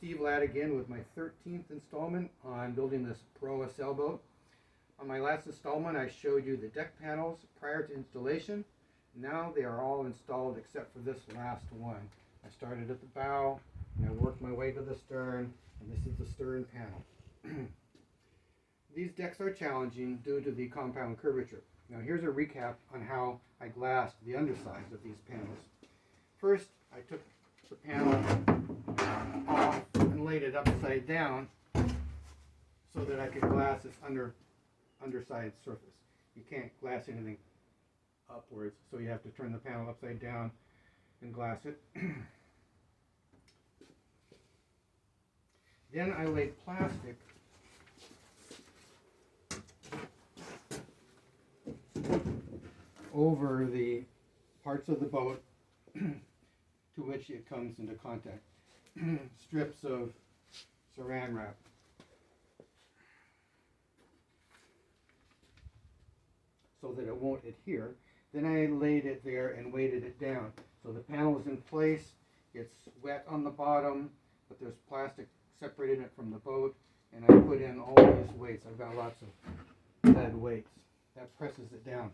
Steve Ladd again with my 13th installment on building this Proa sailboat. On my last installment I showed you the deck panels prior to installation. Now they are all installed except for this last one. I started at the bow and I worked my way to the stern, and this is the stern panel. These decks are challenging due to the compound curvature. Now here's a recap on how I glassed the undersides of these panels. First, I took the panel off and laid it upside down so that I could glass this underside surface. You can't glass anything upwards, so you have to turn the panel upside down and glass it. Then I laid plastic over the parts of the boat to which it comes into contact. Strips of saran wrap. So that it won't adhere. Then I laid it there and weighted it down. So the panel is in place, it's wet on the bottom, but there's plastic separating it from the boat, and I put in all these weights. I've got lots of lead weights. That presses it down.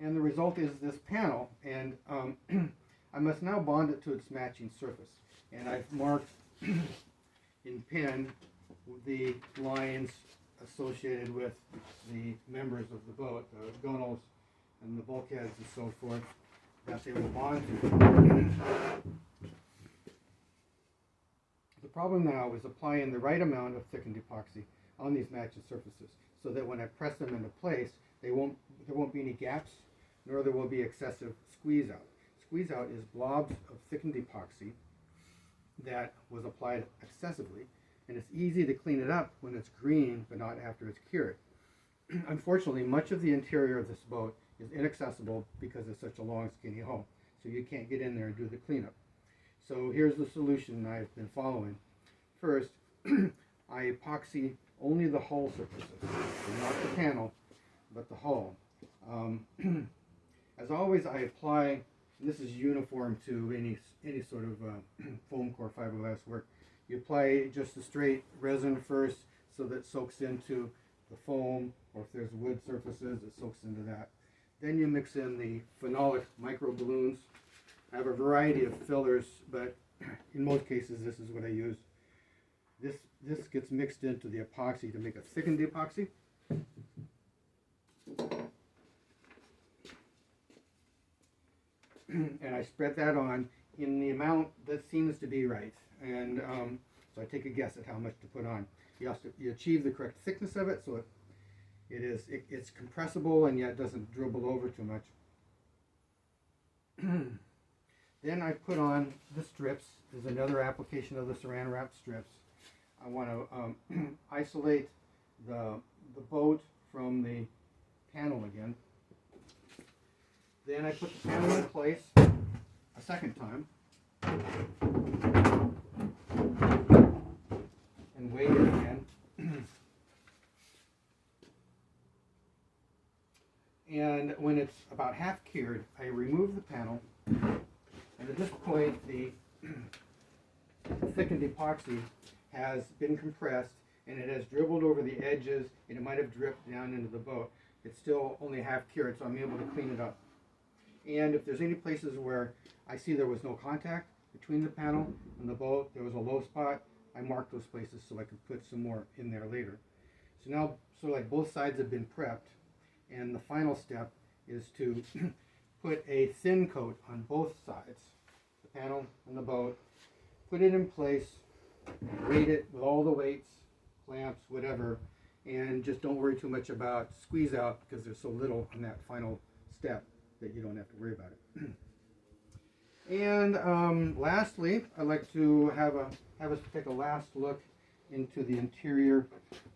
And the result is this panel, and I must now bond it to its matching surface. And I've marked in pen the lines associated with the members of the boat, the gunnels and the bulkheads and so forth, that they will bond to. The problem now is applying the right amount of thickened epoxy on these matching surfaces, so that when I press them into place, there won't be any gaps, nor there will be excessive squeeze out. Squeeze out is blobs of thickened epoxy that was applied excessively, and it's easy to clean it up when it's green, but not after it's cured. Unfortunately, much of the interior of this boat is inaccessible because it's such a long, skinny hull, so you can't get in there and do the cleanup. So here's the solution I've been following. First, I epoxy only the hull surfaces, not the panel, but the hull. As always, I apply, and this is uniform to any sort of foam core fiberglass work. You apply just the straight resin first so that it soaks into the foam, or if there's wood surfaces, it soaks into that. Then you mix in the phenolic micro balloons. I have a variety of fillers, but in most cases this is what I use. This gets mixed into the epoxy to make a thickened epoxy. And I spread that on in the amount that seems to be right. And so I take a guess at how much to put on. You achieve the correct thickness of it, so it's compressible and yet doesn't dribble over too much. Then I put on the strips. There's another application of the saran wrap strips. I want to isolate the boat from the panel again. Then I put the panel in place a second time and weight it again. And when it's about half cured, I remove the panel, and at this point the thickened epoxy has been compressed and it has dribbled over the edges, and it might have dripped down into the boat. It's still only half cured, so I'm able to clean it up. And if there's any places where I see there was no contact between the panel and the boat, there was a low spot, I mark those places so I can put some more in there later. So now, like both sides have been prepped, and the final step is to put a thin coat on both sides, the panel and the boat, put it in place, weight it with all the weights, clamps, whatever, and just don't worry too much about squeeze out because there's so little on that final step that you don't have to worry about it. And lastly, I'd like to have us take a last look into the interior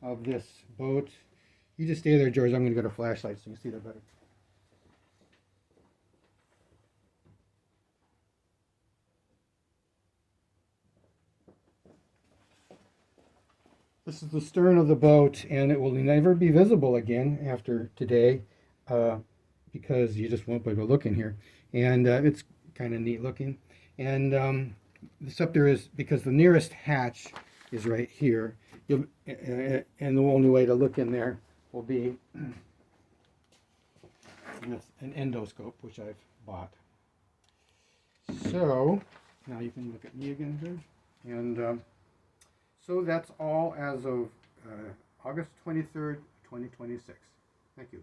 of this boat. You just stay there, George. I'm going to get a flashlight so you can see that better. This is the stern of the boat, and it will never be visible again after today because you just won't be able to look in here. And it's kind of neat looking. And this up there is because the nearest hatch is right here. And the only way to look in there will be with an endoscope, which I've bought. So now you can look at me again here. And so that's all as of August 23rd, 2026. Thank you.